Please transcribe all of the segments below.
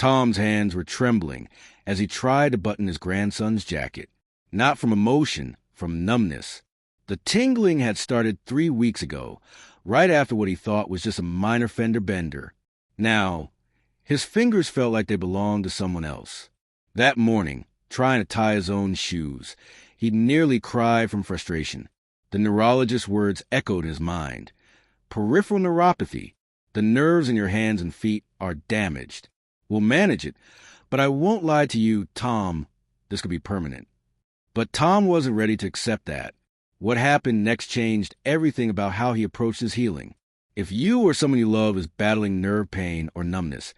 Tom's hands were trembling as he tried to button his grandson's jacket. Not from emotion, from numbness. The tingling had started 3 weeks ago, right after what he thought was just a minor fender bender. Now, his fingers felt like they belonged to someone else. That morning, trying to tie his own shoes, he nearly cried from frustration. The neurologist's words echoed in his mind. Peripheral neuropathy. The nerves in your hands and feet are damaged. We'll manage it, but I won't lie to you, Tom, this could be permanent. But Tom wasn't ready to accept that. What happened next changed everything about how he approached his healing. If you or someone you love is battling nerve pain or numbness,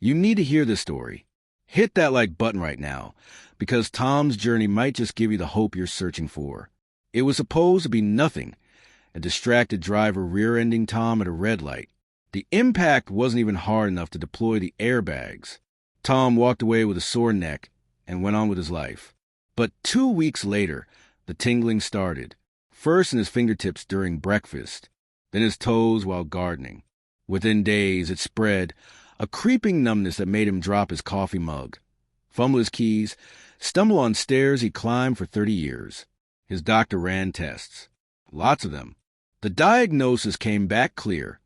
you need to hear this story. Hit that like button right now, because Tom's journey might just give you the hope you're searching for. It was supposed to be nothing, a distracted driver rear-ending Tom at a red light. The impact wasn't even hard enough to deploy the airbags. Tom walked away with a sore neck and went on with his life. But 2 weeks later, the tingling started, first in his fingertips during breakfast, then his toes while gardening. Within days, it spread, a creeping numbness that made him drop his coffee mug, fumble his keys, stumble on stairs he climbed for 30 years. His doctor ran tests. Lots of them. The diagnosis came back clear.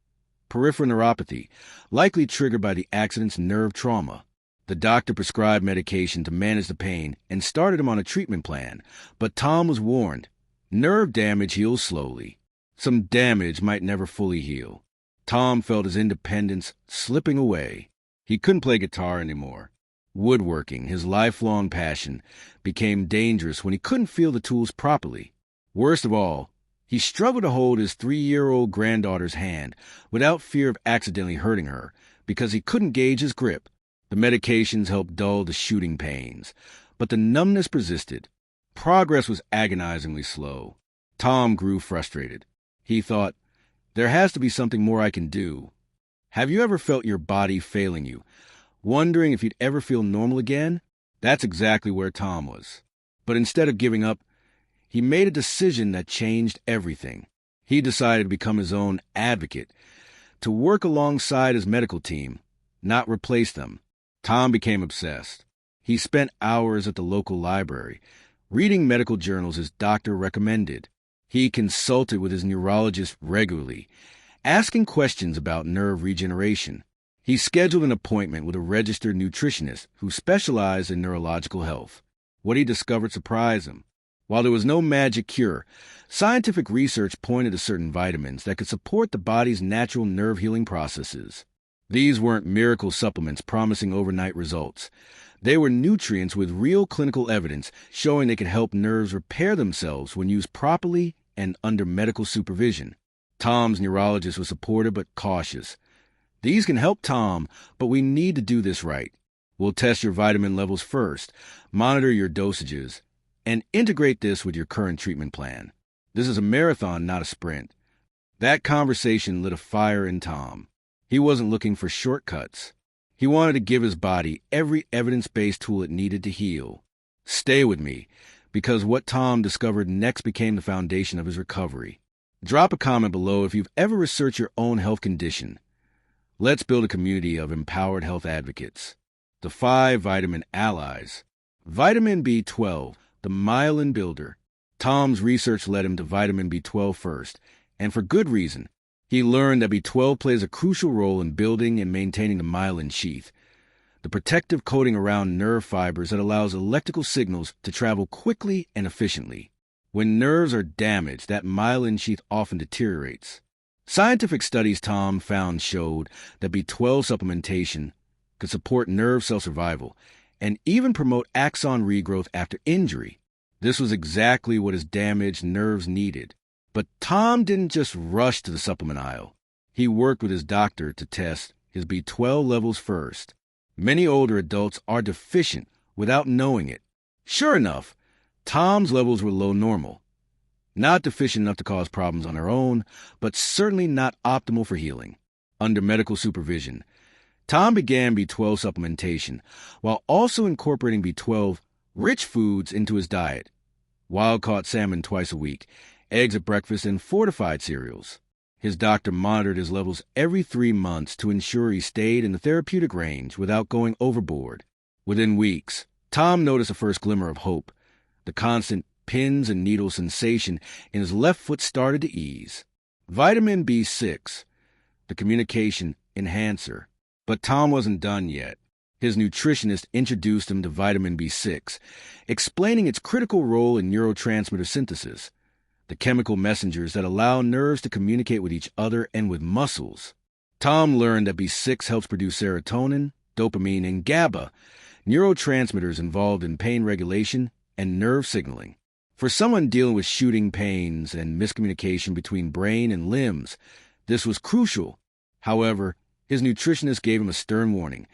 Peripheral neuropathy, likely triggered by the accident's nerve trauma. The doctor prescribed medication to manage the pain and started him on a treatment plan, but Tom was warned. Nerve damage heals slowly. Some damage might never fully heal. Tom felt his independence slipping away. He couldn't play guitar anymore. Woodworking, his lifelong passion, became dangerous when he couldn't feel the tools properly. Worst of all, he struggled to hold his 3-year-old granddaughter's hand without fear of accidentally hurting her because he couldn't gauge his grip. The medications helped dull the shooting pains, but the numbness persisted. Progress was agonizingly slow. Tom grew frustrated. He thought, there has to be something more I can do. Have you ever felt your body failing you, wondering if you'd ever feel normal again? That's exactly where Tom was. But instead of giving up, he made a decision that changed everything. He decided to become his own advocate, to work alongside his medical team, not replace them. Tom became obsessed. He spent hours at the local library, reading medical journals his doctor recommended. He consulted with his neurologist regularly, asking questions about nerve regeneration. He scheduled an appointment with a registered nutritionist who specialized in neurological health. What he discovered surprised him. While there was no magic cure, scientific research pointed to certain vitamins that could support the body's natural nerve healing processes. These weren't miracle supplements promising overnight results. They were nutrients with real clinical evidence showing they could help nerves repair themselves when used properly and under medical supervision. Tom's neurologist was supportive but cautious. These can help Tom, but we need to do this right. We'll test your vitamin levels first, monitor your dosages, and integrate this with your current treatment plan. This is a marathon, not a sprint. That conversation lit a fire in Tom. He wasn't looking for shortcuts. He wanted to give his body every evidence-based tool it needed to heal. Stay with me, because what Tom discovered next became the foundation of his recovery. Drop a comment below if you've ever researched your own health condition. Let's build a community of empowered health advocates. The 5 vitamin allies. Vitamin B12, the myelin builder. Tom's research led him to vitamin B12 first, and for good reason. He learned that B12 plays a crucial role in building and maintaining the myelin sheath, the protective coating around nerve fibers that allows electrical signals to travel quickly and efficiently. When nerves are damaged, that myelin sheath often deteriorates. Scientific studies Tom found showed that B12 supplementation could support nerve cell survival and even promote axon regrowth after injury. This was exactly what his damaged nerves needed. But Tom didn't just rush to the supplement aisle. He worked with his doctor to test his B12 levels first. Many older adults are deficient without knowing it. Sure enough, Tom's levels were low normal. Not deficient enough to cause problems on their own, but certainly not optimal for healing. Under medical supervision, Tom began B12 supplementation while also incorporating B12-rich foods into his diet. Wild-caught salmon twice a week, eggs at breakfast, and fortified cereals. His doctor monitored his levels every 3 months to ensure he stayed in the therapeutic range without going overboard. Within weeks, Tom noticed a first glimmer of hope. The constant pins and needles sensation in his left foot started to ease. Vitamin B6, the communication enhancer. But Tom wasn't done yet. His nutritionist introduced him to vitamin B6, explaining its critical role in neurotransmitter synthesis, the chemical messengers that allow nerves to communicate with each other and with muscles. Tom learned that B6 helps produce serotonin, dopamine, and GABA, neurotransmitters involved in pain regulation and nerve signaling. For someone dealing with shooting pains and miscommunication between brain and limbs, this was crucial. However, his nutritionist gave him a stern warning.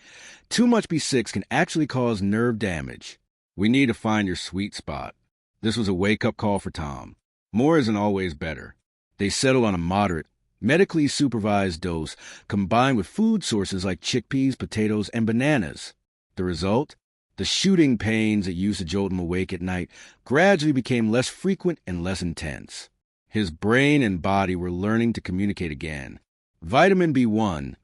Too much B6 can actually cause nerve damage. We need to find your sweet spot. This was a wake-up call for Tom. More isn't always better. They settled on a moderate, medically supervised dose combined with food sources like chickpeas, potatoes, and bananas. The result? The shooting pains that used to jolt him awake at night gradually became less frequent and less intense. His brain and body were learning to communicate again. Vitamin B1,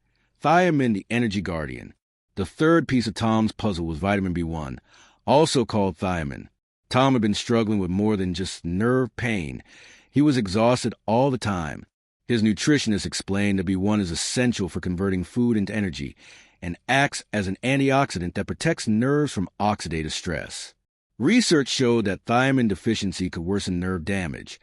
thiamine the energy guardian. The third piece of Tom's puzzle was vitamin B1, also called thiamine. Tom had been struggling with more than just nerve pain. He was exhausted all the time. His nutritionist explained that B1 is essential for converting food into energy and acts as an antioxidant that protects nerves from oxidative stress. Research showed that thiamine deficiency could worsen nerve damage,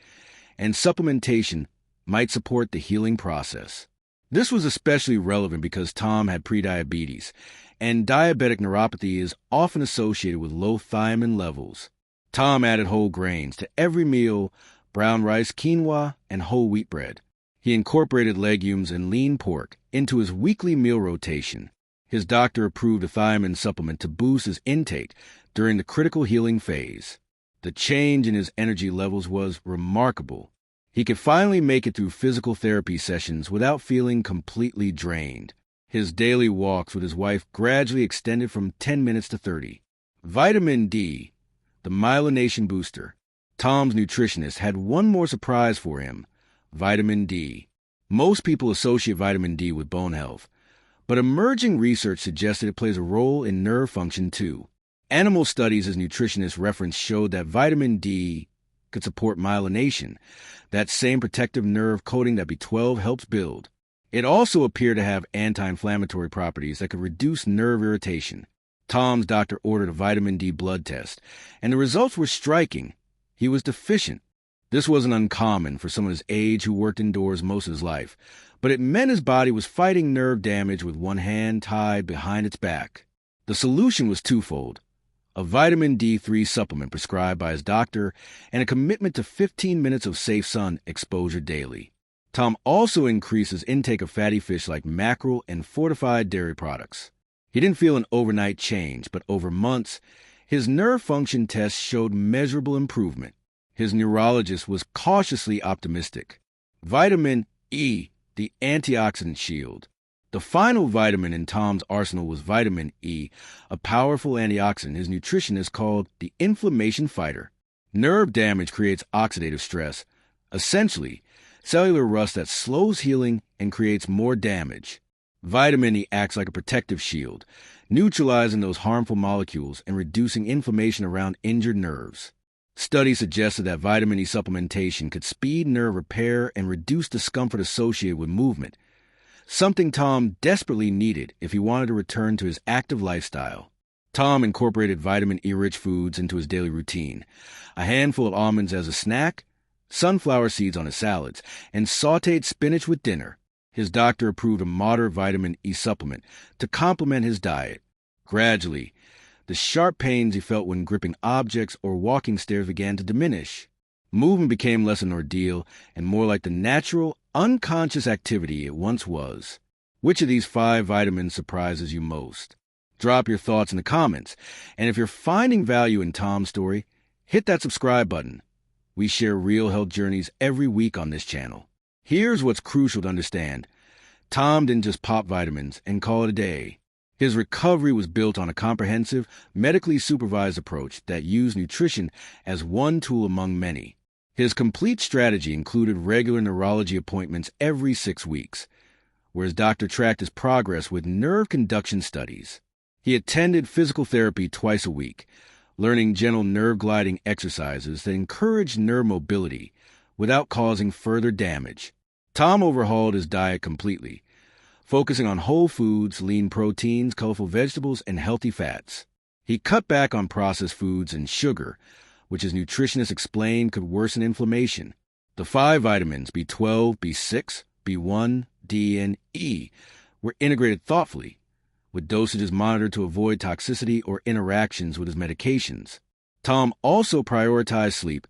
and supplementation might support the healing process. This was especially relevant because Tom had prediabetes, and diabetic neuropathy is often associated with low thiamine levels. Tom added whole grains to every meal, brown rice, quinoa, and whole wheat bread. He incorporated legumes and lean pork into his weekly meal rotation. His doctor approved a thiamine supplement to boost his intake during the critical healing phase. The change in his energy levels was remarkable. He could finally make it through physical therapy sessions without feeling completely drained. His daily walks with his wife gradually extended from 10 minutes to 30. Vitamin D, the myelination booster. Tom's nutritionist had one more surprise for him: vitamin D. Most people associate vitamin D with bone health, but emerging research suggested it plays a role in nerve function too. Animal studies his nutritionist referenced showed that vitamin D could support myelination, that same protective nerve coating that B12 helps build. It also appeared to have anti-inflammatory properties that could reduce nerve irritation. Tom's doctor ordered a vitamin D blood test, and the results were striking. He was deficient. This wasn't uncommon for someone his age who worked indoors most of his life, but it meant his body was fighting nerve damage with one hand tied behind its back. The solution was twofold: a vitamin D3 supplement prescribed by his doctor and a commitment to 15 minutes of safe sun exposure daily. Tom also increased his intake of fatty fish like mackerel and fortified dairy products. He didn't feel an overnight change, but over months, his nerve function tests showed measurable improvement. His neurologist was cautiously optimistic. Vitamin E, the antioxidant shield. The final vitamin in Tom's arsenal was vitamin E, a powerful antioxidant his nutritionist called the inflammation fighter. Nerve damage creates oxidative stress, essentially cellular rust that slows healing and creates more damage. Vitamin E acts like a protective shield, neutralizing those harmful molecules and reducing inflammation around injured nerves. Studies suggested that vitamin E supplementation could speed nerve repair and reduce discomfort associated with movement, something Tom desperately needed if he wanted to return to his active lifestyle. Tom incorporated vitamin E-rich foods into his daily routine: a handful of almonds as a snack, sunflower seeds on his salads, and sautéed spinach with dinner. His doctor approved a moderate vitamin E supplement to complement his diet. Gradually, the sharp pains he felt when gripping objects or walking stairs began to diminish. Movement became less an ordeal and more like the natural, unconscious activity it once was. Which of these 5 vitamins surprises you most? Drop your thoughts in the comments, and if you're finding value in Tom's story, hit that subscribe button. We share real health journeys every week on this channel. Here's what's crucial to understand. Tom didn't just pop vitamins and call it a day. His recovery was built on a comprehensive, medically supervised approach that used nutrition as one tool among many. His complete strategy included regular neurology appointments every 6 weeks, where his doctor tracked his progress with nerve conduction studies. He attended physical therapy twice a week, learning gentle nerve gliding exercises that encouraged nerve mobility without causing further damage. Tom overhauled his diet completely, focusing on whole foods, lean proteins, colorful vegetables, and healthy fats. He cut back on processed foods and sugar, which his nutritionist explained could worsen inflammation. The 5 vitamins, B12, B6, B1, D, and E, were integrated thoughtfully, with dosages monitored to avoid toxicity or interactions with his medications. Tom also prioritized sleep,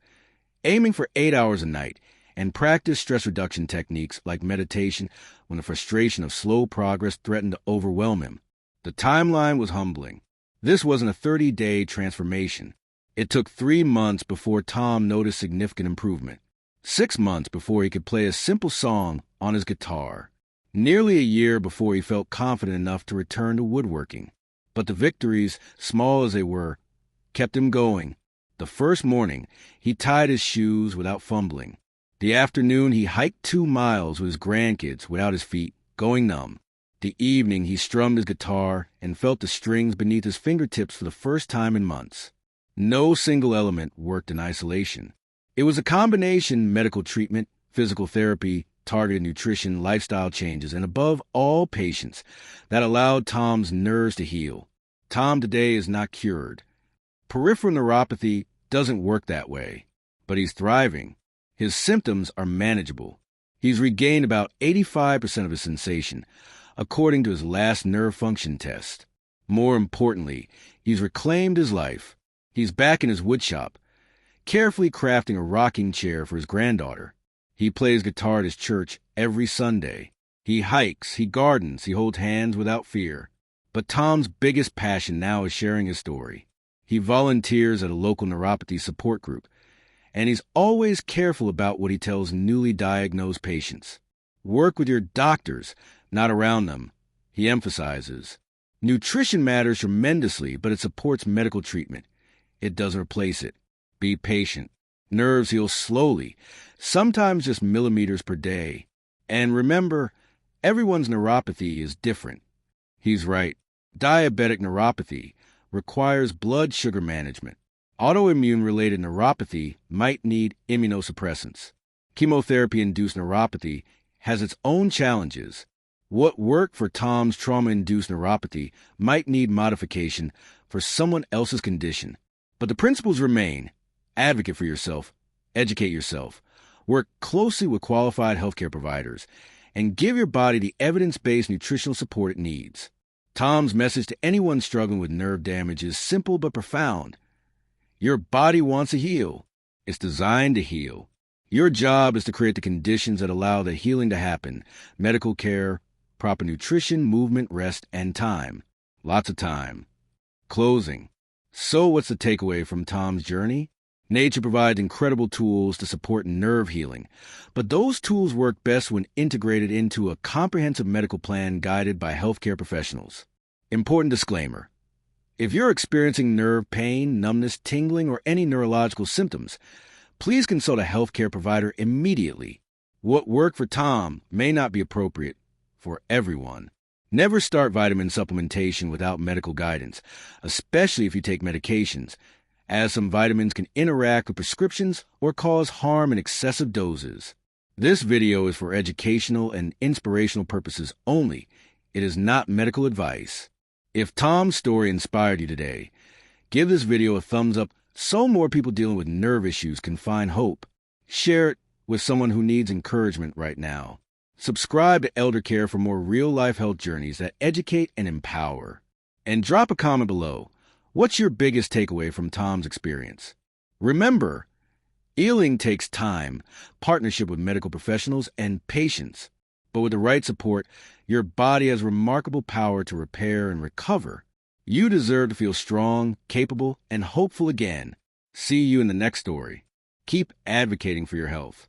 aiming for 8 hours a night, and practiced stress reduction techniques like meditation when the frustration of slow progress threatened to overwhelm him. The timeline was humbling. This wasn't a 30-day transformation. It took 3 months before Tom noticed significant improvement, 6 months before he could play a simple song on his guitar, nearly a year before he felt confident enough to return to woodworking. But the victories, small as they were, kept him going. The first morning, he tied his shoes without fumbling. The afternoon, he hiked 2 miles with his grandkids without his feet going numb. The evening, he strummed his guitar and felt the strings beneath his fingertips for the first time in months. No single element worked in isolation. It was a combination: medical treatment, physical therapy, targeted nutrition, lifestyle changes, and above all, patience, that allowed Tom's nerves to heal. Tom today is not cured. Peripheral neuropathy doesn't work that way, but he's thriving. His symptoms are manageable. He's regained about 85% of his sensation, according to his last nerve function test. More importantly, he's reclaimed his life. He's back in his woodshop, carefully crafting a rocking chair for his granddaughter. He plays guitar at his church every Sunday. He hikes, he gardens, he holds hands without fear. But Tom's biggest passion now is sharing his story. He volunteers at a local neuropathy support group, and he's always careful about what he tells newly diagnosed patients. Work with your doctors, not around them, he emphasizes. Nutrition matters tremendously, but it supports medical treatment. It doesn't replace it. Be patient. Nerves heal slowly, sometimes just millimeters per day. And remember, everyone's neuropathy is different. He's right. Diabetic neuropathy requires blood sugar management. Autoimmune-related neuropathy might need immunosuppressants. Chemotherapy-induced neuropathy has its own challenges. What worked for Tom's trauma-induced neuropathy might need modification for someone else's condition. But the principles remain. Advocate for yourself, educate yourself, work closely with qualified healthcare providers, and give your body the evidence-based nutritional support it needs. Tom's message to anyone struggling with nerve damage is simple but profound. Your body wants to heal. It's designed to heal. Your job is to create the conditions that allow the healing to happen: medical care, proper nutrition, movement, rest, and time. Lots of time. Closing. So what's the takeaway from Tom's journey? Nature provides incredible tools to support nerve healing, but those tools work best when integrated into a comprehensive medical plan guided by healthcare professionals. Important disclaimer: if you're experiencing nerve pain, numbness, tingling, or any neurological symptoms, please consult a healthcare provider immediately. What worked for Tom may not be appropriate for everyone. Never start vitamin supplementation without medical guidance, especially if you take medications, as some vitamins can interact with prescriptions or cause harm in excessive doses. This video is for educational and inspirational purposes only. It is not medical advice. If Tom's story inspired you today, give this video a thumbs up so more people dealing with nerve issues can find hope. Share it with someone who needs encouragement right now. Subscribe to Elder Care for more real-life health journeys that educate and empower. And drop a comment below. What's your biggest takeaway from Tom's experience? Remember, healing takes time, partnership with medical professionals, and patience. But with the right support, your body has remarkable power to repair and recover. You deserve to feel strong, capable, and hopeful again. See you in the next story. Keep advocating for your health.